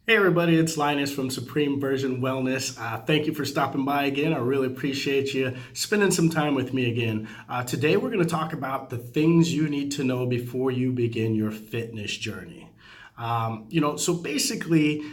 Hey everybody, it's Linus from Supreme Version Wellness. Thank you for stopping by again. I really appreciate you spending some time with me again. Today we're going to talk about the things you need to know before you begin your fitness journey. So basically,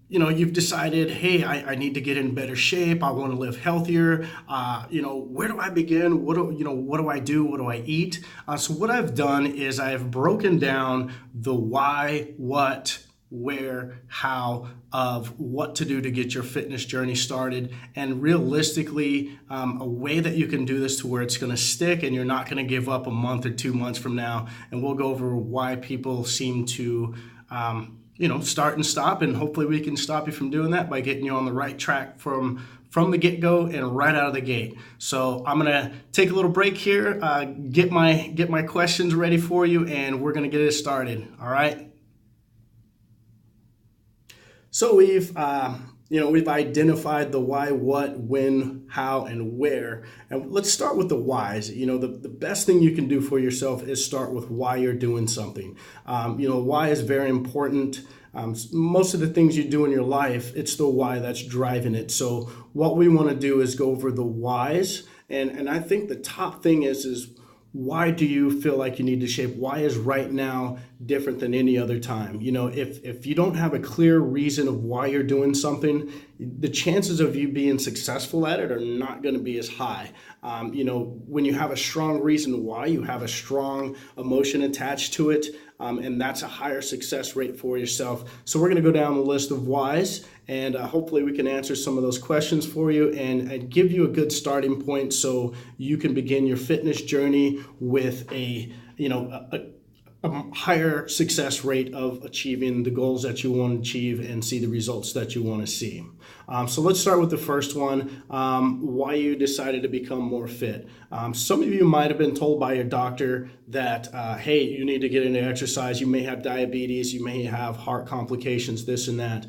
you've decided, hey, I need to get in better shape. I want to live healthier. Where do I begin? What do I do? What do I eat? So what I've done is I've broken down the why, what, where, how of what to do to get your fitness journey started, and realistically, a way that you can do this to where it's going to stick and you're not going to give up a month or 2 months from now. And we'll go over why people seem to start and stop, and hopefully we can stop you from doing that by getting you on the right track from the get-go and right out of the gate. So I'm gonna take a little break here, get my questions ready for you, and we're gonna get it started. All right. So we've identified the why, what, when, how, and where. And let's start with the whys. The best thing you can do for yourself is start with why you're doing something. Why is very important. Most of the things you do in your life, it's the why that's driving it. So what we want to do is go over the whys. And I think the top thing is why do you feel like you need to shape? Why is right now different than any other time? If you don't have a clear reason of why you're doing something, the chances of you being successful at it are not going to be as high. When you have a strong reason why, you have a strong emotion attached to it, and that's a higher success rate for yourself. So we're going to go down the list of whys, and hopefully we can answer some of those questions for you and give you a good starting point so you can begin your fitness journey with a higher success rate of achieving the goals that you want to achieve and see the results that you want to see. So let's start with the first one, why you decided to become more fit. Some of you might have been told by your doctor that, hey, you need to get into exercise. You may have diabetes. You may have heart complications, this and that.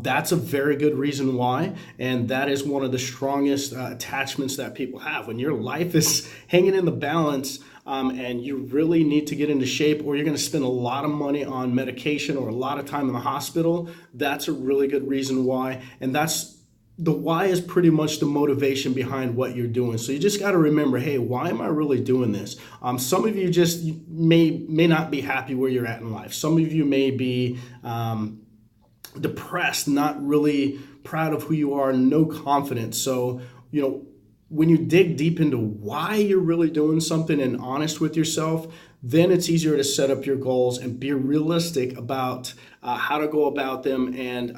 That's a very good reason why, and that is one of the strongest attachments that people have. When your life is hanging in the balance, and you really need to get into shape, or you're going to spend a lot of money on medication or a lot of time in the hospital, that's a really good reason why. And that's the why is pretty much the motivation behind what you're doing. So you just got to remember, hey, why am I really doing this? Some of you just may not be happy where you're at in life. Some of you may be depressed, not really proud of who you are, no confidence. So, when you dig deep into why you're really doing something and honest with yourself, then it's easier to set up your goals and be realistic about how to go about them and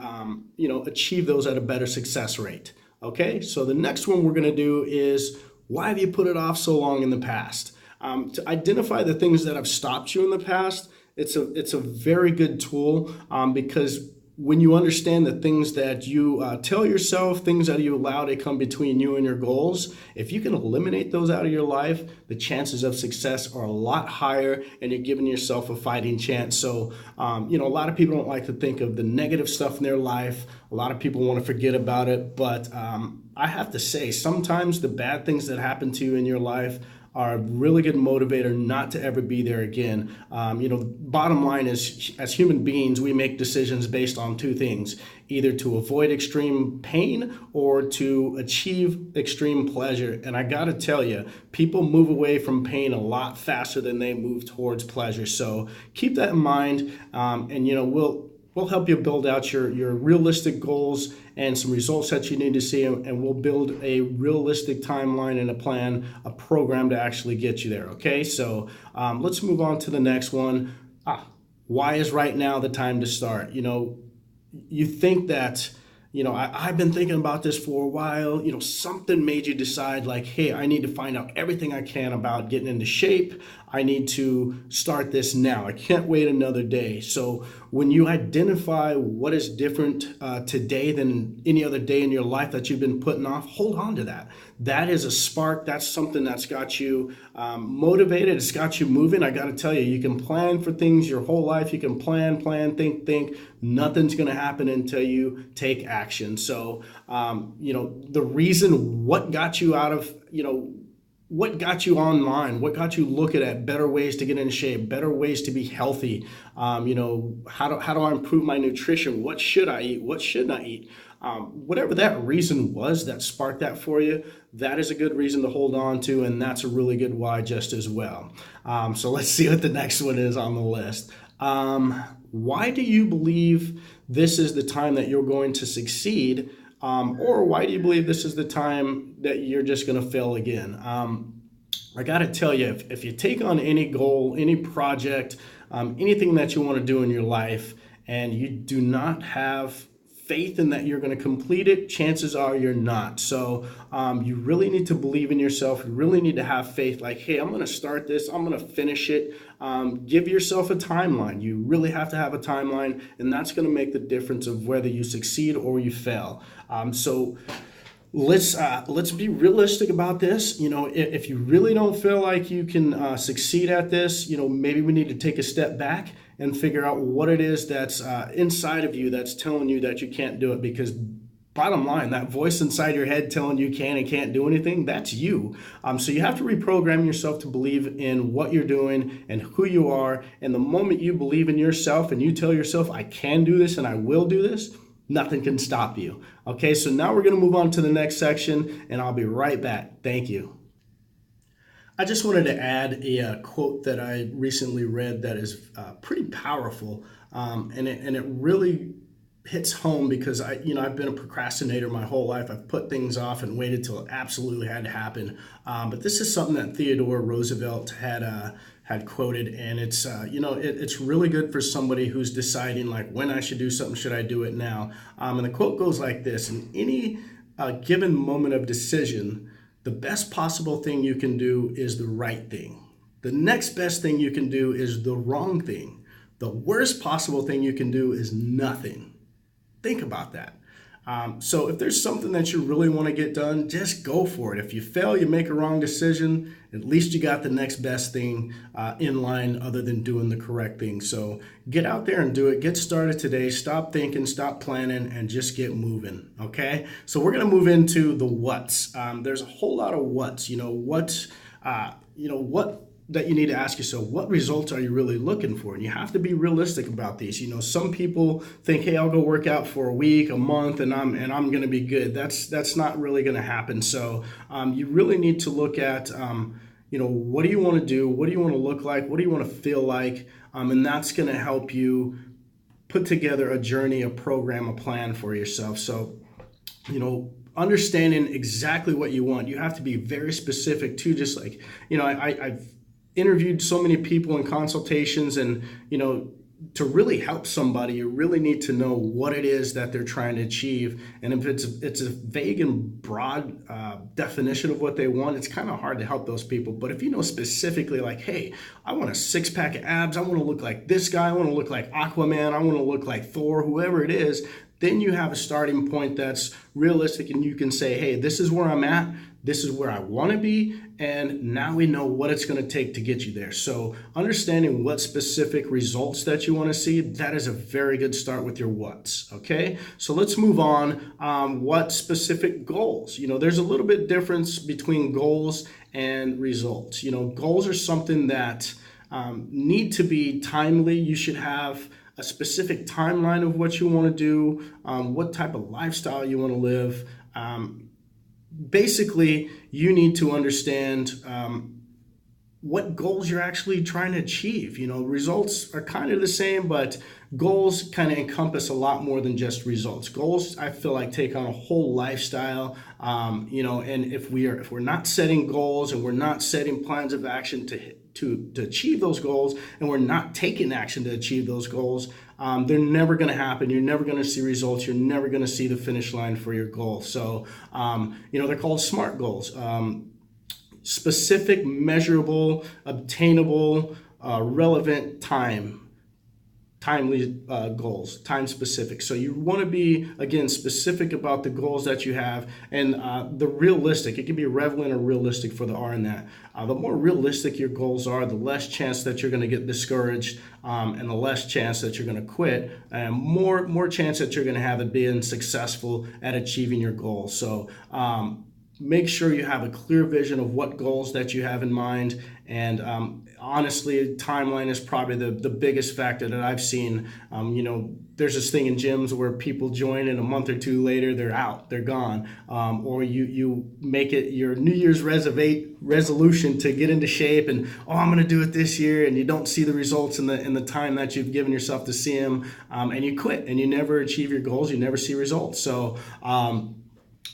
achieve those at a better success rate. Okay, so the next one we're going to do is, why have you put it off so long in the past? To identify the things that have stopped you in the past, it's a very good tool, because when you understand the things that you tell yourself, things that you allow to come between you and your goals, if you can eliminate those out of your life, the chances of success are a lot higher, and you're giving yourself a fighting chance. So, a lot of people don't like to think of the negative stuff in their life. A lot of people want to forget about it, but I have to say, sometimes the bad things that happen to you in your life are a really good motivator not to ever be there again. Bottom line is, as human beings, we make decisions based on two things: either to avoid extreme pain or to achieve extreme pleasure. And I gotta tell you, people move away from pain a lot faster than they move towards pleasure. So keep that in mind, and we'll help you build out your realistic goals and some results that you need to see, and we'll build a realistic timeline and a plan, a program to actually get you there, okay? So let's move on to the next one. Why is right now the time to start? You think that, I've been thinking about this for a while. Something made you decide, like, hey, I need to find out everything I can about getting into shape. I need to start this now. I can't wait another day. So when you identify what is different today than any other day in your life that you've been putting off, hold on to that. That is a spark. That's something that's got you motivated. It's got you moving. I got to tell you, you can plan for things your whole life. You can plan, think. Nothing's going to happen until you take action. So, the reason what got you out of, what got you online? What got you looking at better ways to get in shape, better ways to be healthy? How do I improve my nutrition? What should I eat? What shouldn't I eat? Whatever that reason was that sparked that for you, that is a good reason to hold on to, and that's a really good why just as well. So let's see what the next one is on the list. Why do you believe this is the time that you're going to succeed? Or why do you believe this is the time that you're just going to fail again? I got to tell you, if you take on any goal, any project, anything that you want to do in your life, and you do not have faith in that you're going to complete it, chances are you're not. So you really need to believe in yourself. You really need to have faith like, hey, I'm going to start this. I'm going to finish it. Give yourself a timeline. You really have to have a timeline, and that's going to make the difference of whether you succeed or you fail. So let's be realistic about this. If you really don't feel like you can succeed at this, maybe we need to take a step back and figure out what it is that's inside of you that's telling you that you can't do it. Because bottom line, that voice inside your head telling you can and can't do anything, that's you. So you have to reprogram yourself to believe in what you're doing and who you are. And the moment you believe in yourself and you tell yourself, I can do this and I will do this, nothing can stop you. Okay, so now we're going to move on to the next section, and I'll be right back. Thank you. I just wanted to add a quote that I recently read that is pretty powerful, and it really hits home because I've been a procrastinator my whole life. I've put things off and waited till it absolutely had to happen. But this is something that Theodore Roosevelt had quoted, and it's really good for somebody who's deciding like when I should do something, should I do it now? And the quote goes like this: in any given moment of decision, the best possible thing you can do is the right thing. The next best thing you can do is the wrong thing. The worst possible thing you can do is nothing. Think about that. So if there's something that you really want to get done, just go for it. If you fail, you make a wrong decision, at least you got the next best thing in line other than doing the correct thing. So get out there and do it. Get started today. Stop thinking, stop planning, and just get moving, okay? So we're going to move into the what's. There's a whole lot of what's. What that you need to ask yourself, what results are you really looking for? And you have to be realistic about these. Some people think, hey, I'll go work out for a week, a month, and I'm going to be good. That's not really going to happen. So you really need to look at, what do you want to do? What do you want to look like? What do you want to feel like? And that's going to help you put together a journey, a program, a plan for yourself. So, understanding exactly what you want, you have to be very specific too. Just like, I've interviewed so many people in consultations, and to really help somebody, you really need to know what it is that they're trying to achieve. And if it's a vague and broad definition of what they want, it's kind of hard to help those people. But if you know specifically, like, hey, I want a six-pack of abs, I want to look like this guy, I want to look like Aquaman, I want to look like Thor, whoever it is, then you have a starting point that's realistic, and you can say, hey, this is where I'm at, this is where I want to be, and now we know what it's going to take to get you there. So understanding what specific results that you want to see, that is a very good start with your what's, okay? So let's move on. What specific goals? There's a little bit difference between goals and results. Goals are something that need to be timely. You should have a specific timeline of what you want to do, what type of lifestyle you want to live. Basically, you need to understand what goals you're actually trying to achieve. Results are kind of the same, but goals kind of encompass a lot more than just results. Goals, I feel like, take on a whole lifestyle. And if we're not setting goals and we're not setting plans of action to achieve those goals, and we're not taking action to achieve those goals, they're never going to happen. You're never going to see results. You're never going to see the finish line for your goal. So, they're called SMART goals. Specific, measurable, obtainable, relevant, timely goals, time specific. So you want to be, again, specific about the goals that you have, and the realistic. It can be relevant or realistic for the R in that. The more realistic your goals are, the less chance that you're going to get discouraged, and the less chance that you're going to quit, and more chance that you're going to have it being successful at achieving your goal. So make sure you have a clear vision of what goals that you have in mind. And honestly, timeline is probably the biggest factor that I've seen. There's this thing in gyms where people join and a month or two later they're out, they're gone. Or you make it your New Year's resolution to get into shape, and I'm going to do it this year, and you don't see the results in the time that you've given yourself to see them, and you quit and you never achieve your goals, you never see results. So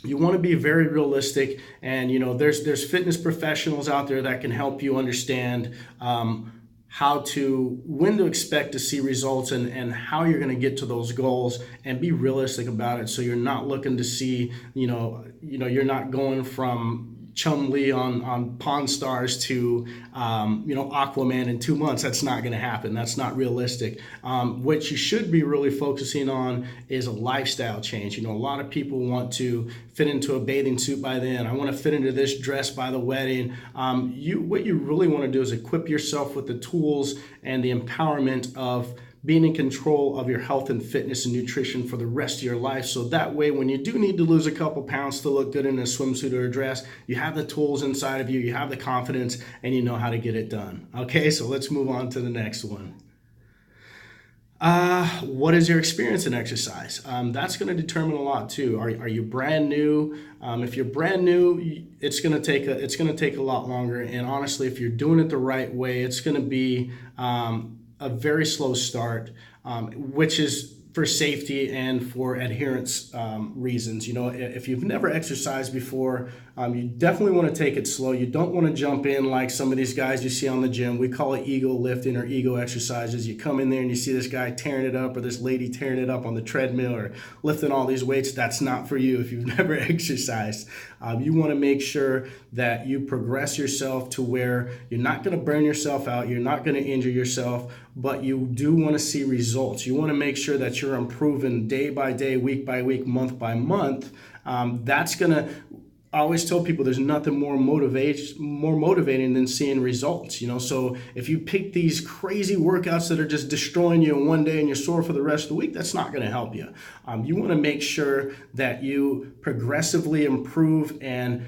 you want to be very realistic, and there's fitness professionals out there that can help you understand when to expect to see results, and how you're going to get to those goals, and be realistic about it. So you're not looking to see, you're not going from Chum-Li on Pawn Stars to Aquaman in 2 months. That's not going to happen. That's not realistic. What you should be really focusing on is a lifestyle change. A lot of people want to fit into a bathing suit by then. I want to fit into this dress by the wedding. What you really want to do is equip yourself with the tools and the empowerment of being in control of your health and fitness and nutrition for the rest of your life. So that way, when you do need to lose a couple pounds to look good in a swimsuit or a dress, you have the tools inside of you, you have the confidence, and you know how to get it done. Okay, so let's move on to the next one. What is your experience in exercise? That's going to determine a lot too. Are you brand new? If you're brand new, it's going to take a lot longer. And honestly, if you're doing it the right way, it's going to be a very slow start, which is for safety and for adherence reasons. If you've never exercised before, you definitely want to take it slow. You don't want to jump in like some of these guys you see on the gym. We call it ego lifting or ego exercises. You come in there and you see this guy tearing it up, or this lady tearing it up on the treadmill, or lifting all these weights. That's not for you if you've never exercised. You want to make sure that you progress yourself to where you're not going to burn yourself out, you're not going to injure yourself, but you do want to see results. You want to make sure that you're improving day by day, week by week, month by month. I always tell people there's nothing more motivating than seeing results. So if you pick these crazy workouts that are just destroying you in one day and you're sore for the rest of the week, that's not going to help you. You want to make sure that you progressively improve and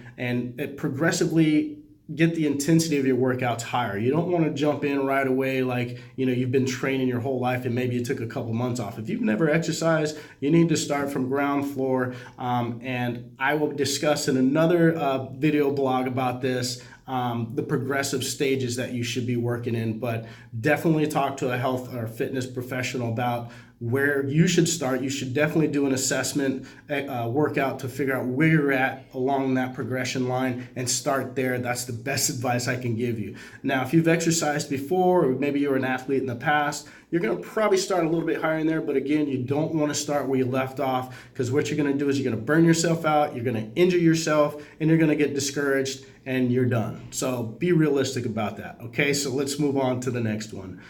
progressively get the intensity of your workouts higher. You don't want to jump in right away like, you've been training your whole life and maybe you took a couple months off. If you've never exercised, you need to start from ground floor. And I will discuss in another video blog about this, the progressive stages that you should be working in. But definitely talk to a health or fitness professional about where you should start. You should definitely do an assessment workout to figure out where you're at along that progression line and start there. That's the best advice I can give you. Now, if you've exercised before, or maybe you were an athlete in the past, you're going to probably start a little bit higher in there. But again, you don't want to start where you left off, because what you're going to do is you're going to burn yourself out, you're going to injure yourself, and you're going to get discouraged, and you're done. So be realistic about that. Okay, so let's move on to the next one.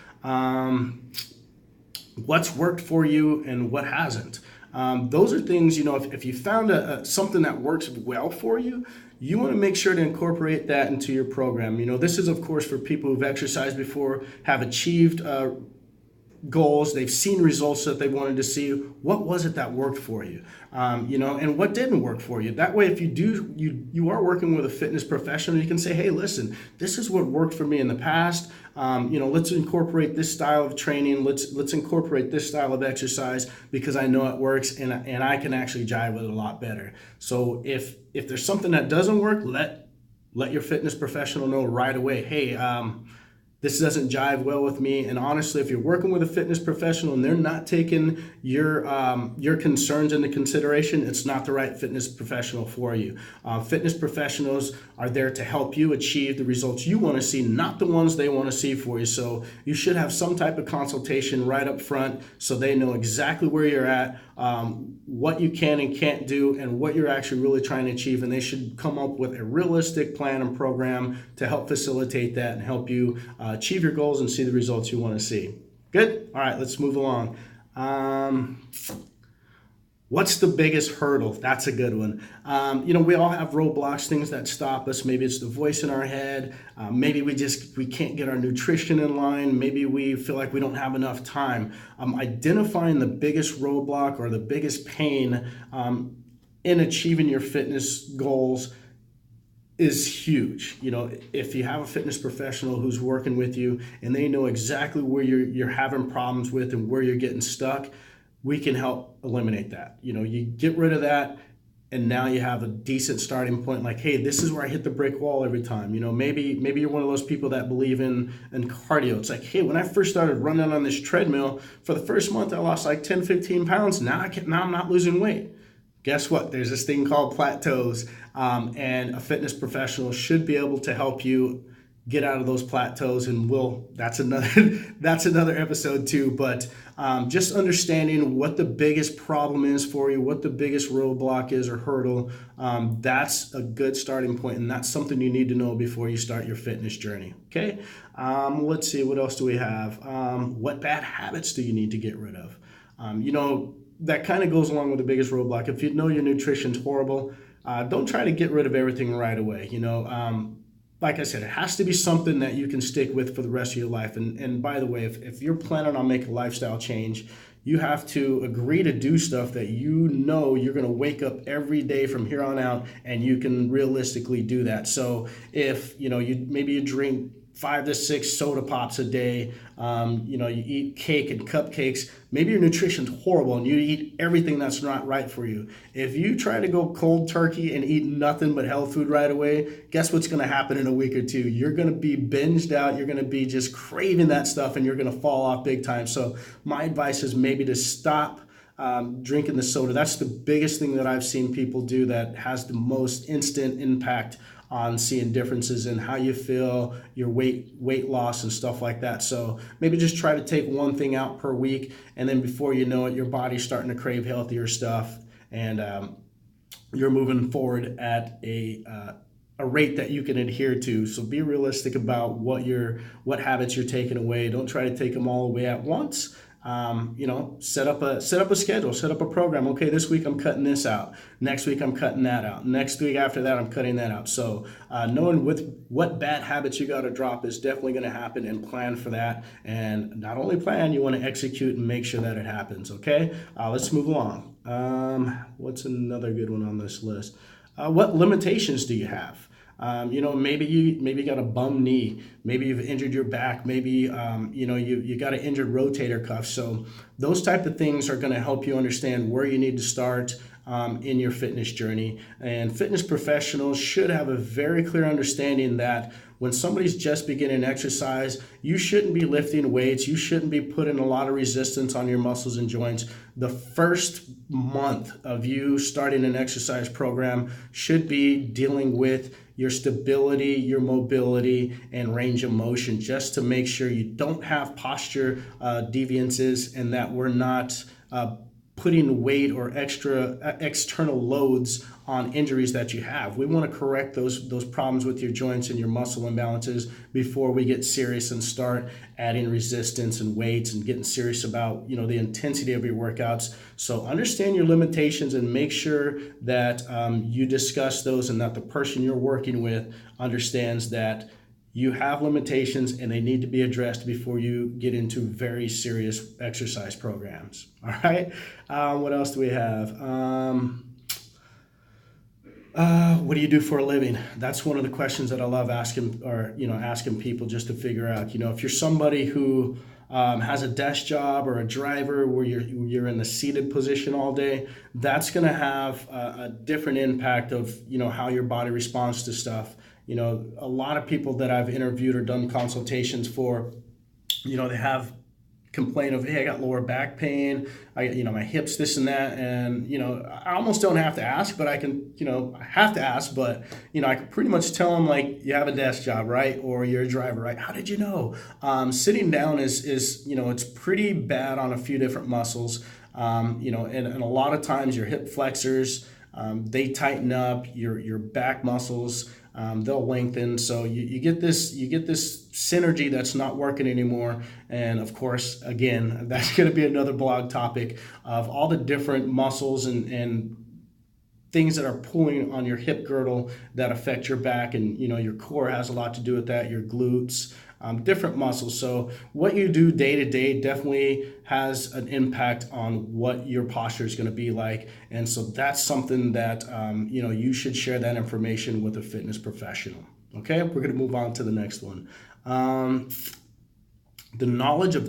What's worked for you and what hasn't? Those are things, if you found something that works well for you, you want to make sure to incorporate that into your program. This is, of course, for people who've exercised before, have achieved goals, they've seen results that they wanted to see. What was it that worked for you? And what didn't work for you? That way, if you are working with a fitness professional, you can say, hey, listen, this is what worked for me in the past. Let's incorporate this style of training. Let's incorporate this style of exercise, because I know it works, and I can actually jive with it a lot better. So if there's something that doesn't work, let your fitness professional know right away. Hey, this doesn't jive well with me. And honestly, if you're working with a fitness professional and they're not taking your concerns into consideration, it's not the right fitness professional for you. Fitness professionals are there to help you achieve the results you want to see, not the ones they want to see for you. So you should have some type of consultation right up front, so they know exactly where you're at, what you can and can't do, and what you're actually really trying to achieve. And they should come up with a realistic plan and program to help facilitate that and help you achieve your goals and see the results you want to see. Good? All right, let's move along. What's the biggest hurdle? That's a good one. We all have roadblocks, things that stop us. Maybe it's the voice in our head. Maybe we can't get our nutrition in line. Maybe we feel like we don't have enough time. Identifying the biggest roadblock or the biggest pain in achieving your fitness goals is huge. If you have a fitness professional who's working with you and they know exactly where you're having problems with and where you're getting stuck, we can help eliminate that. You get rid of that, and now you have a decent starting point. Like, hey, this is where I hit the brick wall every time. Maybe you're one of those people that believe in cardio. It's like, hey, when I first started running on this treadmill, for the first month I lost like 10, 15 pounds. Now I'm not losing weight. Guess what? There's this thing called plateaus, and a fitness professional should be able to help you get out of those plateaus. And that's another that's another episode too. But just understanding what the biggest problem is for you, what the biggest roadblock is or hurdle, that's a good starting point, and that's something you need to know before you start your fitness journey. Okay, let's see, what else do we have? What bad habits do you need to get rid of? That kind of goes along with the biggest roadblock. If you know your nutrition's horrible, don't try to get rid of everything right away. Like I said, it has to be something that you can stick with for the rest of your life. And by the way, if you're planning on making a lifestyle change, you have to agree to do stuff that you're going to wake up every day from here on out, and you can realistically do that. So if you drink 5 to 6 soda pops a day, you eat cake and cupcakes, maybe your nutrition's horrible and you eat everything that's not right for you. If you try to go cold turkey and eat nothing but health food right away, guess what's going to happen in a week or two? You're going to be binged out, you're going to be just craving that stuff, and you're going to fall off big time. So my advice is maybe to stop drinking the soda. That's the biggest thing that I've seen people do that has the most instant impact on seeing differences in how you feel, your weight loss and stuff like that. So maybe just try to take one thing out per week, and then before you know it, your body's starting to crave healthier stuff, and you're moving forward at a rate that you can adhere to. So be realistic about what habits you're taking away. Don't try to take them all away at once. Set up a schedule, set up a program. Okay, this week I'm cutting this out. Next week I'm cutting that out. Next week after that I'm cutting that out. So knowing what bad habits you got to drop is definitely going to happen, and plan for that. And not only plan, you want to execute and make sure that it happens. Okay, let's move along. What's another good one on this list? What limitations do you have? Maybe you got a bum knee, maybe you've injured your back, maybe you got an injured rotator cuff. So those type of things are going to help you understand where you need to start in your fitness journey. And fitness professionals should have a very clear understanding that when somebody's just beginning exercise, you shouldn't be lifting weights. You shouldn't be putting a lot of resistance on your muscles and joints. The first month of you starting an exercise program should be dealing with your stability, your mobility, and range of motion, just to make sure you don't have posture deviances, and that we're not putting weight or external loads on injuries that you have. We want to correct those problems with your joints and your muscle imbalances before we get serious and start adding resistance and weights and getting serious about the intensity of your workouts. So understand your limitations and make sure that you discuss those, and that the person you're working with understands that you have limitations and they need to be addressed before you get into very serious exercise programs. All right. What else do we have? What do you do for a living? That's one of the questions that I love asking people, just to figure out, if you're somebody who has a desk job or a driver where you're in the seated position all day, that's going to have a different impact of, how your body responds to stuff. A lot of people that I've interviewed or done consultations for, they have complaint of, hey, I got lower back pain, my hips, this and that, and I almost don't have to ask, but I can, I have to ask, but I can pretty much tell them, like, you have a desk job, right, or you're a driver, right? How did you know? Sitting down is it's pretty bad on a few different muscles, and a lot of times your hip flexors, they tighten up, your back muscles, they'll lengthen. So you get this synergy that's not working anymore. And of course, again, that's going to be another blog topic of all the different muscles and things that are pulling on your hip girdle that affect your back. And your core has a lot to do with that, your glutes, different muscles. So what you do day to day definitely has an impact on what your posture is going to be like. And so that's something that, you should share that information with a fitness professional. Okay, we're going to move on to the next one. The knowledge or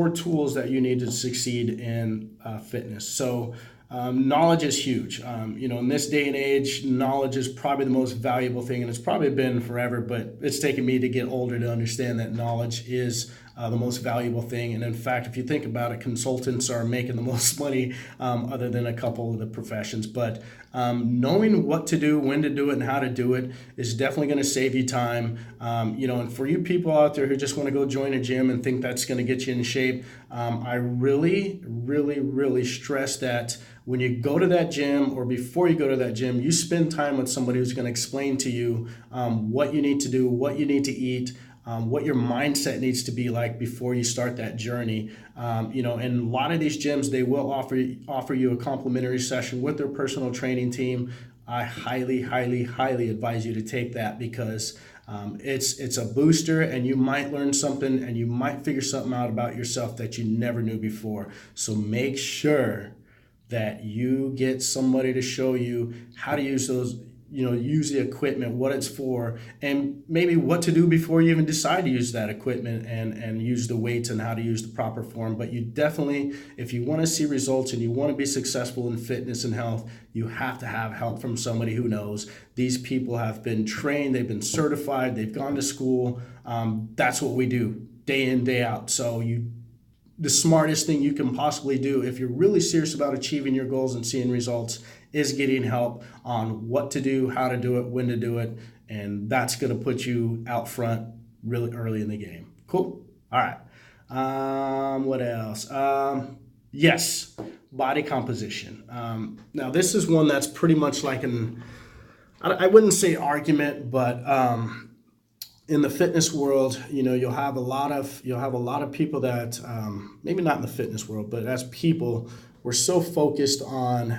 tools that you need to succeed in fitness. So knowledge is huge. In this day and age, knowledge is probably the most valuable thing, and it's probably been forever, but it's taken me to get older to understand that knowledge is the most valuable thing. And in fact, if you think about it, consultants are making the most money other than a couple of the professions. But knowing what to do, when to do it, and how to do it is definitely going to save you time. And for you people out there who just want to go join a gym and think that's going to get you in shape, I really, really, really stress that when you go to that gym or before you go to that gym, you spend time with somebody who's going to explain to you what you need to do, what you need to eat, what your mindset needs to be like before you start that journey. And a lot of these gyms, they will offer you a complimentary session with their personal training team. I highly, highly, highly advise you to take that because it's a booster, and you might learn something, and you might figure something out about yourself that you never knew before. So make sure that you get somebody to show you how to use use the equipment, what it's for, and maybe what to do before you even decide to use that equipment and use the weights and how to use the proper form. But you definitely, if you want to see results and you want to be successful in fitness and health, you have to have help from somebody who knows. These people have been trained, they've been certified, they've gone to school. That's what we do day in, day out. So the smartest thing you can possibly do if you're really serious about achieving your goals and seeing results is getting help on what to do, how to do it, when to do it, and that's going to put you out front really early in the game. Cool. All right. What else? Yes, body composition. Now this is one that's pretty much like I wouldn't say argument, but in the fitness world, you'll have a lot of people that maybe not in the fitness world, but as people, we're so focused on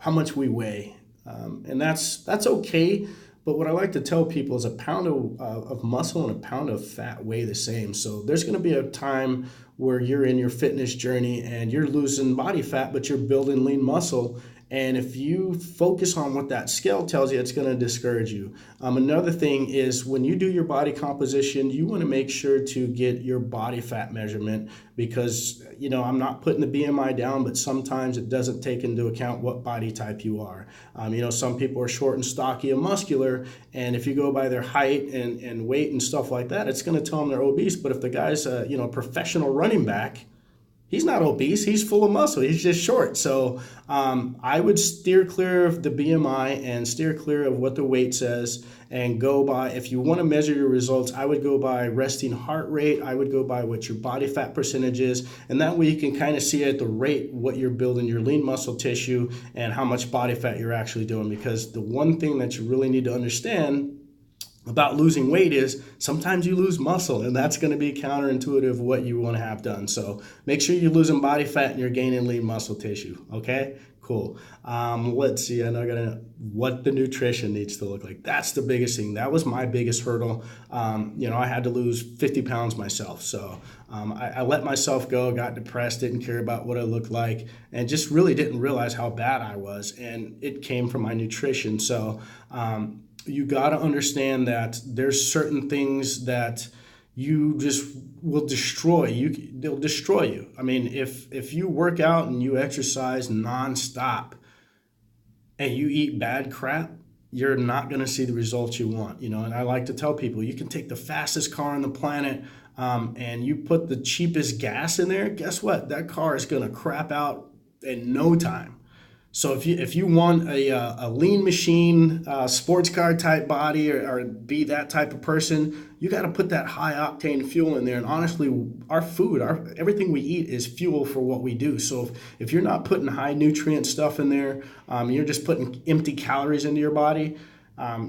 how much we weigh, and that's okay. But what I like to tell people is a pound of muscle and a pound of fat weigh the same. So there's going to be a time where you're in your fitness journey and you're losing body fat, but you're building lean muscle. And if you focus on what that scale tells you, it's going to discourage you. Another thing is when you do your body composition, you want to make sure to get your body fat measurement because, I'm not putting the BMI down, but sometimes it doesn't take into account what body type you are. Some people are short and stocky and muscular, and if you go by their height and weight and stuff like that, it's going to tell them they're obese. But if the guy's a professional running back, he's not obese. He's full of muscle. He's just short. So I would steer clear of the BMI and steer clear of what the weight says and go by, if you want to measure your results, I would go by resting heart rate. I would go by what your body fat percentage is. And that way you can kind of see at the rate what you're building your lean muscle tissue and how much body fat you're actually doing. Because the one thing that you really need to understand about losing weight is sometimes you lose muscle, and that's going to be counterintuitive of what you want to have done. So make sure you're losing body fat and you're gaining lean muscle tissue. Okay, cool. Let's see. I know what the nutrition needs to look like. That's the biggest thing. That was my biggest hurdle. I had to lose 50 pounds myself. So I let myself go, got depressed, didn't care about what I looked like, and just really didn't realize how bad I was. And it came from my nutrition. So you got to understand that there's certain things that you just will destroy you. They'll destroy you. I mean, if you work out and you exercise nonstop and you eat bad crap, you're not going to see the results you want. And I like to tell people, you can take the fastest car on the planet and you put the cheapest gas in there. Guess what? That car is going to crap out in no time. So if you want a lean machine, sports car type body or be that type of person, you got to put that high octane fuel in there. And honestly, our food, everything we eat is fuel for what we do. So if you're not putting high nutrient stuff in there, you're just putting empty calories into your body,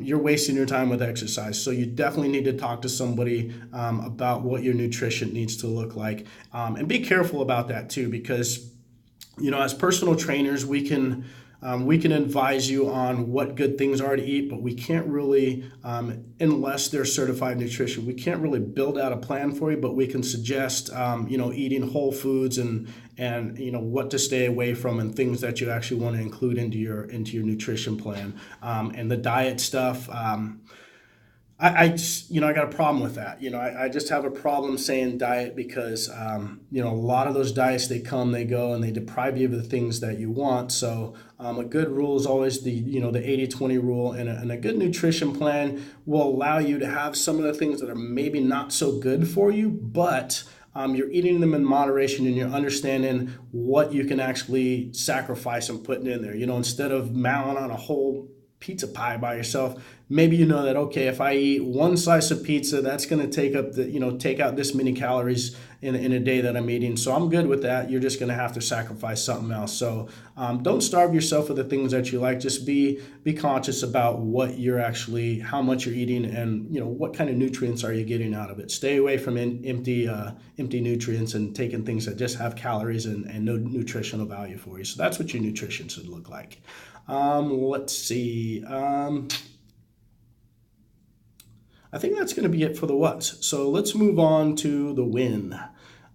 you're wasting your time with exercise. So you definitely need to talk to somebody about what your nutrition needs to look like. And be careful about that too, because as personal trainers, we can We can advise you on what good things are to eat, but we can't really, unless they're certified nutrition, we can't really build out a plan for you, but we can suggest, eating whole foods and what to stay away from and things that you actually want to include into your nutrition plan. And the diet stuff, I just, I got a problem with that. I just have a problem saying diet because, a lot of those diets, they come, they go, and they deprive you of the things that you want. So a good rule is always the 80-20 rule, and a good nutrition plan will allow you to have some of the things that are maybe not so good for you, but you're eating them in moderation and you're understanding what you can actually sacrifice and putting in there. Instead of mowing on a whole pizza pie by yourself, maybe you know that, okay, if I eat one slice of pizza, that's going to take out this many calories in a day that I'm eating. So I'm good with that. You're just going to have to sacrifice something else. So don't starve yourself with the things that you like. Just be conscious about how much you're eating, and what kind of nutrients are you getting out of it. Stay away from empty nutrients and taking things that just have calories and no nutritional value for you. So that's what your nutrition should look like. Let's see. I think that's going to be it for the what's. So let's move on to the when.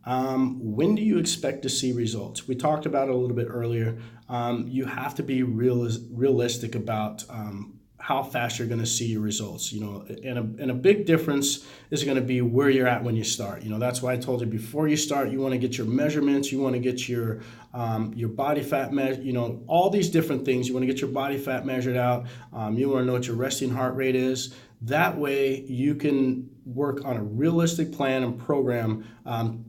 When do you expect to see results? We talked about it a little bit earlier. You have to be realistic about how fast you're going to see your results. And a big difference is going to be where you're at when you start. That's why I told you before you start, you want to get your measurements, you want to get your body fat measured, all these different things. You want to get your body fat measured out. You want to know what your resting heart rate is. That way you can work on a realistic plan and program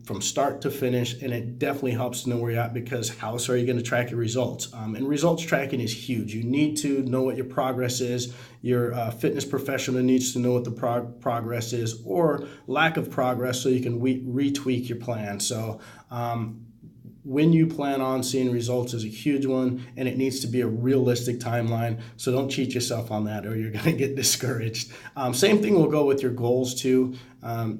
from start to finish, and it definitely helps to know where you're at, because how else are you going to track your results? And results tracking is huge. You need to know what your progress is. Your fitness professional needs to know what the progress is, or lack of progress, so you can retweak your plan. So when you plan on seeing results is a huge one, and it needs to be a realistic timeline. So don't cheat yourself on that, or you're going to get discouraged. Same thing will go with your goals too.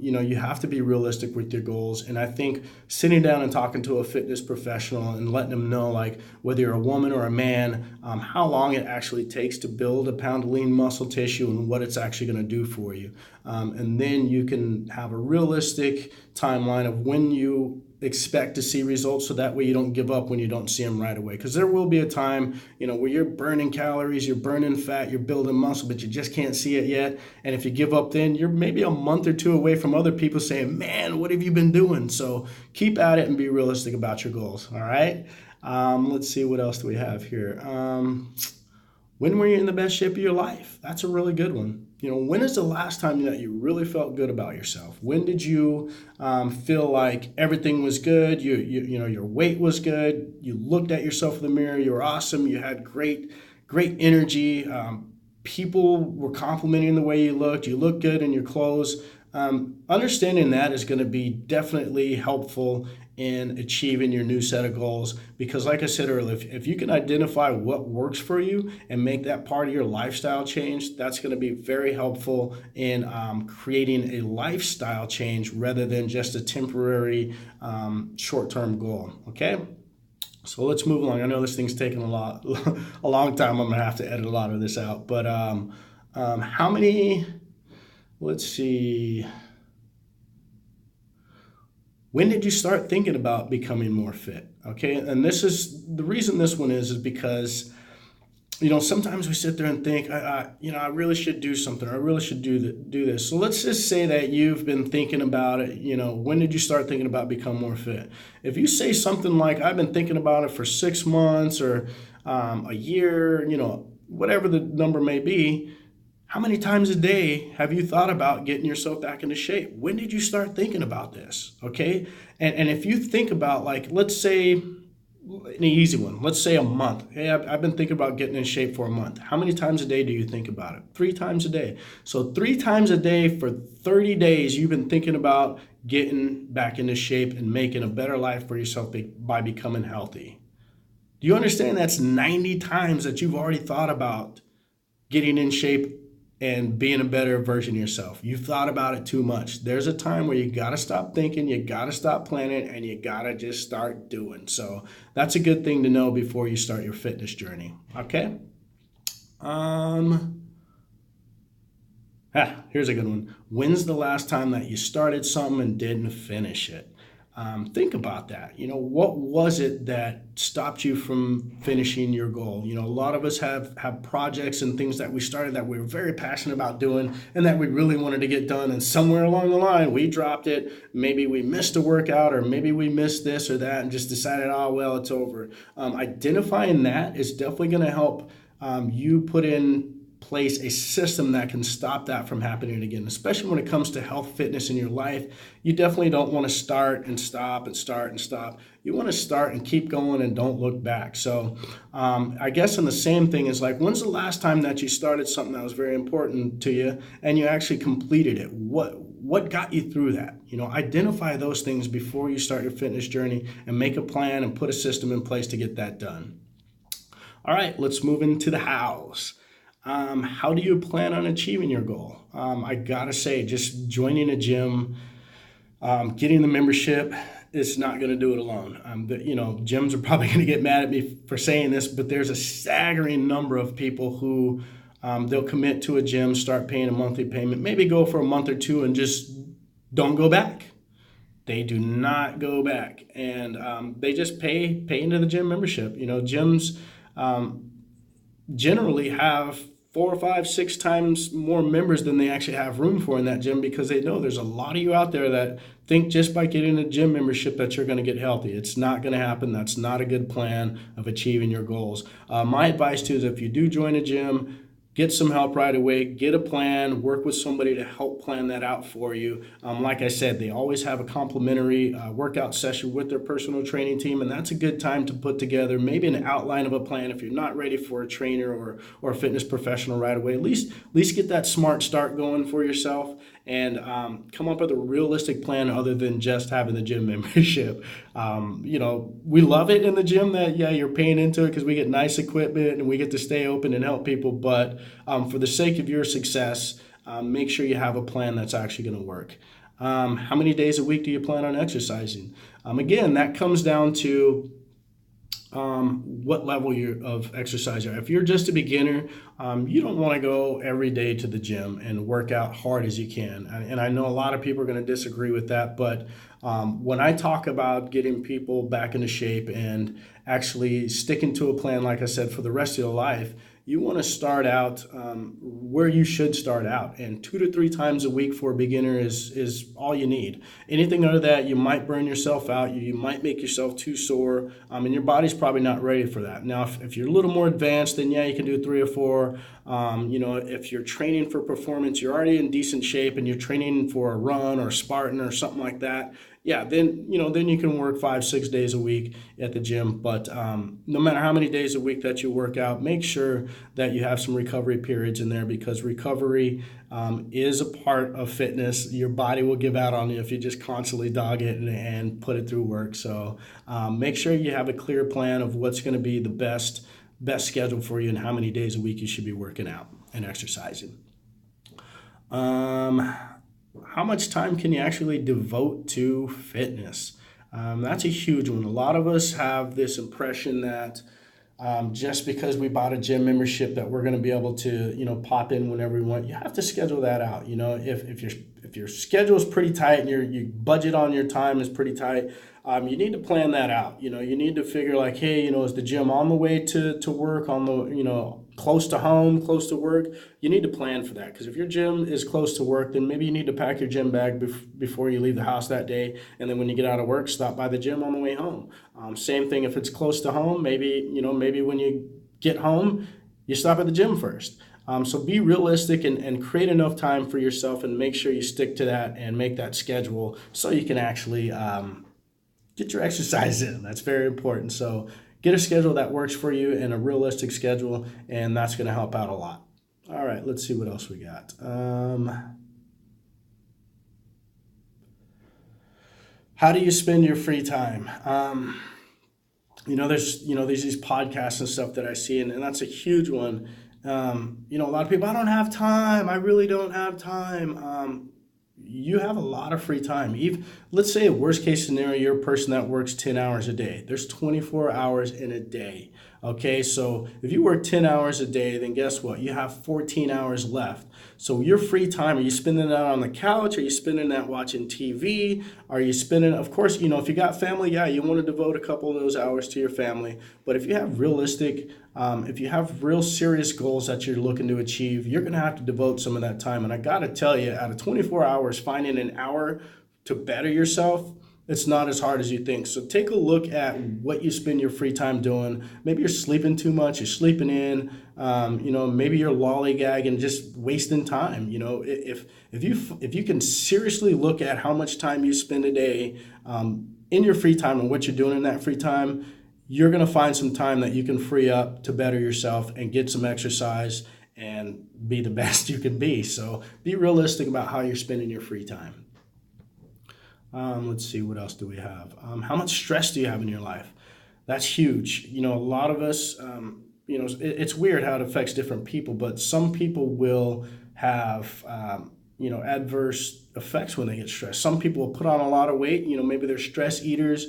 You have to be realistic with your goals. And I think sitting down and talking to a fitness professional and letting them know, like, whether you're a woman or a man, how long it actually takes to build a pound of lean muscle tissue and what it's actually going to do for you. And then you can have a realistic timeline of when you expect to see results, so that way you don't give up when you don't see them right away. Because there will be a time, where you're burning calories, you're burning fat, you're building muscle, but you just can't see it yet. And if you give up, then you're maybe a month or two away from other people saying, man, what have you been doing? So keep at it and be realistic about your goals. All right. Let's see, what else do we have here? When were you in the best shape of your life? That's a really good one. When is the last time that you really felt good about yourself? When did you feel like everything was good? Your weight was good. You looked at yourself in the mirror. You were awesome. You had great energy. People were complimenting the way you looked. You looked good in your clothes. Understanding that is going to be definitely helpful in achieving your new set of goals, because like I said earlier, if you can identify what works for you and make that part of your lifestyle change, that's going to be very helpful in creating a lifestyle change rather than just a temporary short-term goal. Okay, so let's move along. I know this thing's taking a long time. I'm going to have to edit a lot of this out, but how many, let's see, when did you start thinking about becoming more fit? Okay, and this is the reason this one is because, sometimes we sit there and think, I really should do something, or I really should do this. So let's just say that you've been thinking about it. When did you start thinking about becoming more fit? If you say something like, I've been thinking about it for 6 months or a year, whatever the number may be, how many times a day have you thought about getting yourself back into shape? When did you start thinking about this? Okay. And if you think about, like, let's say an easy one, let's say a month. Hey, I've been thinking about getting in shape for a month. How many times a day do you think about it? 3 times a day. So 3 times a day for 30 days, you've been thinking about getting back into shape and making a better life for yourself by becoming healthy. Do you understand that's 90 times that you've already thought about getting in shape and being a better version of yourself. You've thought about it too much. There's a time where you got to stop thinking, you got to stop planning, and you got to just start doing. So that's a good thing to know before you start your fitness journey. Okay? Here's a good one. When's the last time that you started something and didn't finish it? Think about that. What was it that stopped you from finishing your goal? A lot of us have projects and things that we started that we were very passionate about doing and that we really wanted to get done. And somewhere along the line, we dropped it. Maybe we missed a workout, or maybe we missed this or that and just decided, oh, well, it's over. Identifying that is definitely going to help you put in place a system that can stop that from happening again, especially when it comes to health, fitness in your life. You definitely don't want to start and stop and start and stop. You want to start and keep going and don't look back. So I guess in the same thing is like, when's the last time that you started something that was very important to you and you actually completed it? What got you through that? Identify those things before you start your fitness journey and make a plan and put a system in place to get that done. All right, let's move into the hows. How do you plan on achieving your goal? I gotta say, just joining a gym, getting the membership, is not going to do it alone. Gyms are probably going to get mad at me for saying this, but there's a staggering number of people who they'll commit to a gym, start paying a monthly payment, maybe go for a month or two and just don't go back. They do not go back, and they just pay into the gym membership. Gyms generally have 4 or 5, 6 times more members than they actually have room for in that gym, because they know there's a lot of you out there that think just by getting a gym membership that you're going to get healthy. It's not going to happen. That's not a good plan of achieving your goals. My advice to you is, if you do join a gym, get some help right away, get a plan, work with somebody to help plan that out for you. Like I said, they always have a complimentary workout session with their personal training team, and that's a good time to put together maybe an outline of a plan if you're not ready for a trainer or a fitness professional right away. At least get that smart start going for yourself, and come up with a realistic plan other than just having the gym membership. We love it in the gym that, you're paying into it because we get nice equipment and we get to stay open and help people. But for the sake of your success, make sure you have a plan that's actually going to work. How many days a week do you plan on exercising? Again, that comes down to what level of exercise you're. If you're just a beginner, you don't want to go every day to the gym and work out hard as you can. And I know a lot of people are going to disagree with that, but when I talk about getting people back into shape and actually sticking to a plan, like I said, for the rest of your life, you want to start out where you should start out. And 2 to 3 times a week for a beginner is all you need. Anything under that, you might burn yourself out. You might make yourself too sore, and your body's probably not ready for that. Now, if you're a little more advanced, then you can do 3 or 4. If you're training for performance, you're already in decent shape and you're training for a run or a Spartan or something like that, then you can work 5, 6 days a week at the gym. But no matter how many days a week that you work out, make sure that you have some recovery periods in there, because recovery is a part of fitness. Your body will give out on you if you just constantly dog it and put it through work. So make sure you have a clear plan of what's going to be the best schedule for you and how many days a week you should be working out and exercising. How much time can you actually devote to fitness? That's a huge one. A lot of us have this impression that just because we bought a gym membership that we're going to be able to, pop in whenever we want. You have to schedule that out. If your schedule is pretty tight and your budget on your time is pretty tight, you need to plan that out. You need to figure like, hey, is the gym on the way to work, on the, close to home, close to work? You need to plan for that, because if your gym is close to work, then maybe you need to pack your gym bag before you leave the house that day, and then when you get out of work, stop by the gym on the way home. Same thing if it's close to home. Maybe when you get home, you stop at the gym first. So be realistic and create enough time for yourself, and make sure you stick to that and make that schedule so you can actually get your exercise in. That's very important. So get a schedule that works for you and a realistic schedule, and that's going to help out a lot. All right, let's see what else we got. How do you spend your free time? There's these podcasts and stuff that I see, and that's a huge one. A lot of people, I don't have time. I really don't have time. You have a lot of free time. Even, let's say a worst case scenario, you're a person that works 10 hours a day. There's 24 hours in a day. Okay, so if you work 10 hours a day, then guess what? You have 14 hours left. So your free time, are you spending that on the couch? Are you spending that watching TV? Are you spending, of course, if you got family, yeah, you want to devote a couple of those hours to your family. But if you have if you have real serious goals that you're looking to achieve, you're going to have to devote some of that time. And I got to tell you, out of 24 hours, finding an hour to better yourself, it's not as hard as you think. So take a look at what you spend your free time doing. Maybe you're sleeping too much, you're sleeping in, maybe you're lollygagging, just wasting time. If you can seriously look at how much time you spend a day in your free time and what you're doing in that free time, you're going to find some time that you can free up to better yourself and get some exercise and be the best you can be. So be realistic about how you're spending your free time. Let's see, what else do we have? How much stress do you have in your life? That's huge. A lot of us, it's weird how it affects different people, but some people will have, adverse effects when they get stressed. Some people will put on a lot of weight. Maybe they're stress eaters.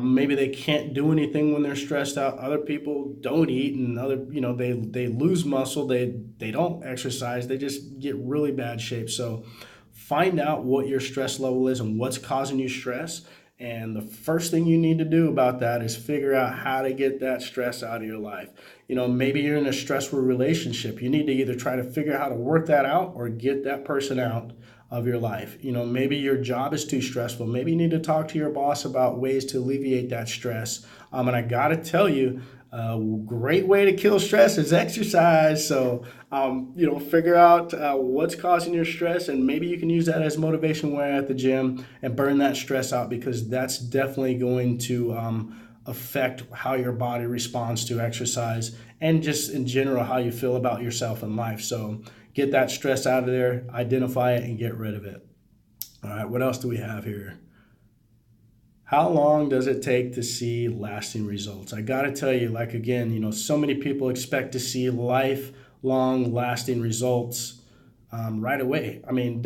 Maybe they can't do anything when they're stressed out. Other people don't eat, and they lose muscle. They don't exercise. They just get really bad shape. So find out what your stress level is and what's causing you stress. And the first thing you need to do about that is figure out how to get that stress out of your life. Maybe you're in a stressful relationship. You need to either try to figure out how to work that out or get that person out of your life. Maybe your job is too stressful. Maybe you need to talk to your boss about ways to alleviate that stress. And I got to tell you, a great way to kill stress is exercise. So, figure out what's causing your stress, and maybe you can use that as motivation when at the gym and burn that stress out, because that's definitely going to affect how your body responds to exercise and just in general how you feel about yourself in life. So get that stress out of there, identify it, and get rid of it. All right, what else do we have here? How long does it take to see lasting results? I got to tell you, again, so many people expect to see lifelong lasting results right away. I mean,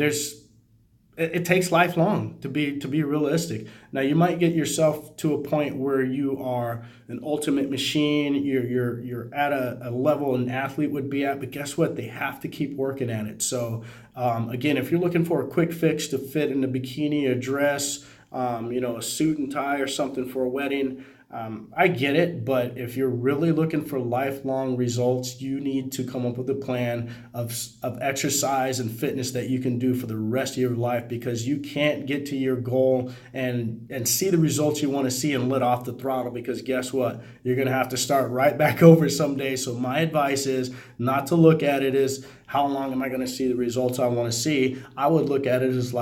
it takes lifelong to be realistic. Now, you might get yourself to a point where you are an ultimate machine. You're at a level an athlete would be at, but guess what? They have to keep working at it. So again, if you're looking for a quick fix to fit in a bikini, a dress, a suit and tie or something for a wedding, I get it, but if you're really looking for lifelong results, you need to come up with a plan of exercise and fitness that you can do for the rest of your life, because you can't get to your goal and see the results you want to see and let off the throttle, because guess what? You're going to have to start right back over someday. So my advice is not to look at it as how long am I going to see the results I want to see. I would look at it as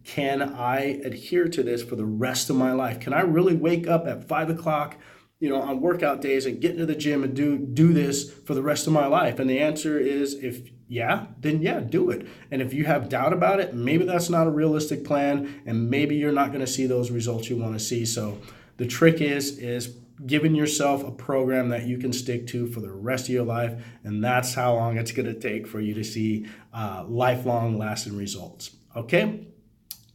can I adhere to this for the rest of my life? Can I really wake up at 5 o'clock, on workout days and get into the gym and do this for the rest of my life? And the answer is, then do it. And if you have doubt about it, maybe that's not a realistic plan, and maybe you're not going to see those results you want to see. So the trick is giving yourself a program that you can stick to for the rest of your life, and that's how long it's going to take for you to see lifelong lasting results. Okay?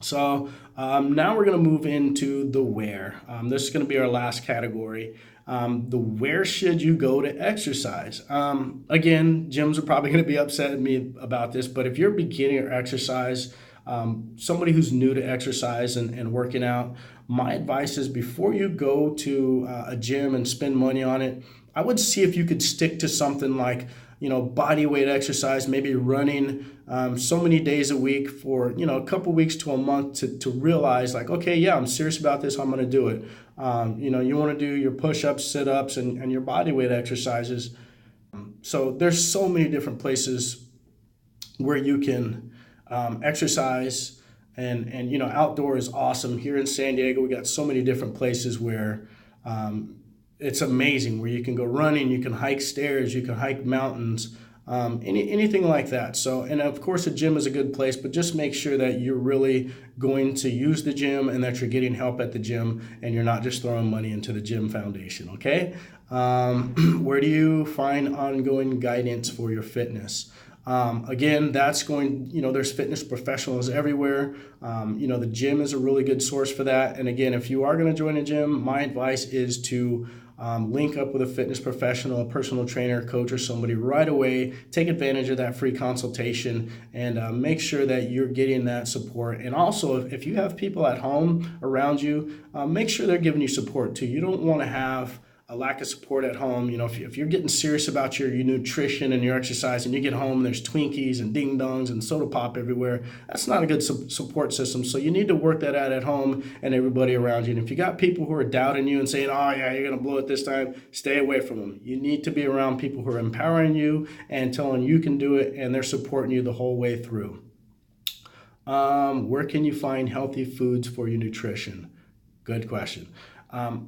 So now we're going to move into the where. This is going to be our last category. The where should you go to exercise? Again, gyms are probably going to be upset at me about this, but if you're a beginner exercise, somebody who's new to exercise and working out, my advice is before you go to a gym and spend money on it, I would see if you could stick to something like body weight exercise, maybe running so many days a week for, a couple weeks to a month to realize okay, yeah, I'm serious about this. I'm going to do it. You want to do your push-ups, sit-ups, and your body weight exercises. So there's so many different places where you can exercise, and outdoor is awesome. Here in San Diego, we got so many different places where it's amazing, where you can go running, you can hike stairs, you can hike mountains. anything like that. So, and of course, a gym is a good place, but just make sure that you're really going to use the gym and that you're getting help at the gym and you're not just throwing money into the gym foundation, okay? Where do you find ongoing guidance for your fitness? Again, that's going, there's fitness professionals everywhere. The gym is a really good source for that. And again, if you are going to join a gym, my advice is to link up with a fitness professional, a personal trainer, coach, or somebody right away. Take advantage of that free consultation and make sure that you're getting that support. And also, if you have people at home around you, make sure they're giving you support too. You don't want to have a lack of support at home. If you're getting serious about your nutrition and your exercise and you get home and there's Twinkies and ding dongs and soda pop everywhere, that's not a good support system. So you need to work that out at home and everybody around you. And if you got people who are doubting you and saying, oh yeah, you're going to blow it this time, stay away from them. You need to be around people who are empowering you and telling you can do it, and they're supporting you the whole way through. Where can you find healthy foods for your nutrition? Good question.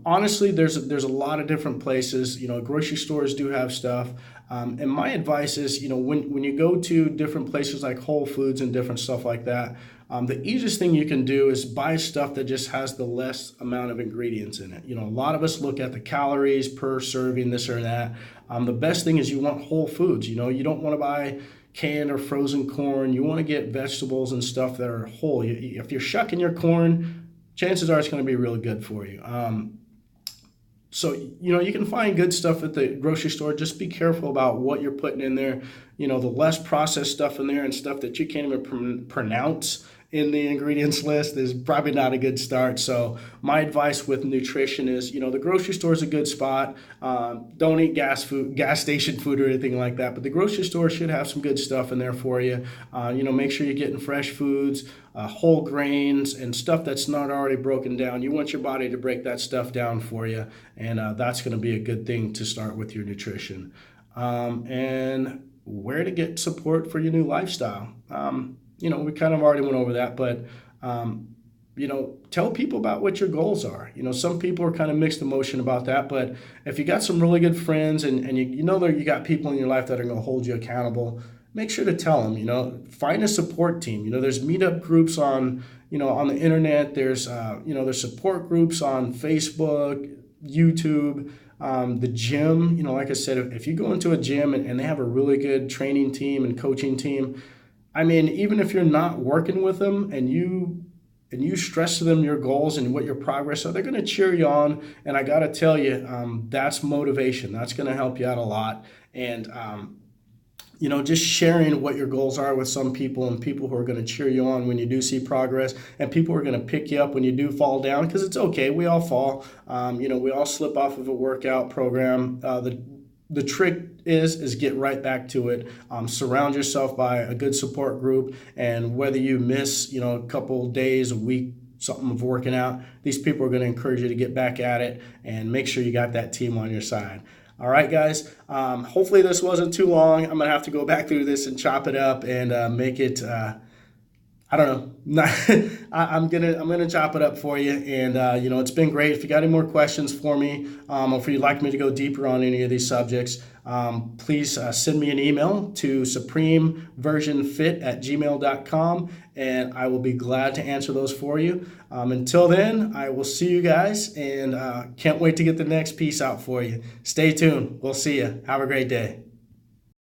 Honestly, there's a lot of different places. Grocery stores do have stuff. And my advice is, when you go to different places like Whole Foods and different stuff like that, the easiest thing you can do is buy stuff that just has the less amount of ingredients in it. A lot of us look at the calories per serving, this or that. The best thing is you want whole foods. You don't want to buy canned or frozen corn. You want to get vegetables and stuff that are whole. If you're shucking your corn, chances are it's going to be really good for you. So, you can find good stuff at the grocery store. Just be careful about what you're putting in there. The less processed stuff in there and stuff that you can't even pronounce in the ingredients list is probably not a good start. So my advice with nutrition is, the grocery store is a good spot. Don't eat gas station food or anything like that. But the grocery store should have some good stuff in there for you. Make sure you're getting fresh foods, whole grains, and stuff that's not already broken down. You want your body to break that stuff down for you. And that's going to be a good thing to start with your nutrition. And where to get support for your new lifestyle. We kind of already went over that, but, tell people about what your goals are. Some people are kind of mixed emotion about that, but if you got some really good friends and that you got people in your life that are going to hold you accountable, make sure to tell them, find a support team. There's meetup groups on the internet. There's support groups on Facebook, YouTube, the gym. Like I said, if you go into a gym and they have a really good training team and coaching team, even if you're not working with them and you stress to them your goals and what your progress are, they're going to cheer you on. And I got to tell you, that's motivation. That's going to help you out a lot. And, just sharing what your goals are with some people and people who are going to cheer you on when you do see progress, and people who are going to pick you up when you do fall down, because it's okay. We all fall. We all slip off of a workout program. The trick is get right back to it. Surround yourself by a good support group, and whether you miss, a couple days, a week, something of working out, these people are going to encourage you to get back at it and make sure you got that team on your side. All right, guys. Hopefully this wasn't too long. I'm going to have to go back through this and chop it up and make it. I don't know. I'm gonna chop it up for you, and it's been great. If you got any more questions for me, or if you'd like me to go deeper on any of these subjects, please send me an email to supremeversionfit@gmail.com, and I will be glad to answer those for you. Until then, I will see you guys, and can't wait to get the next piece out for you. Stay tuned. We'll see you. Have a great day.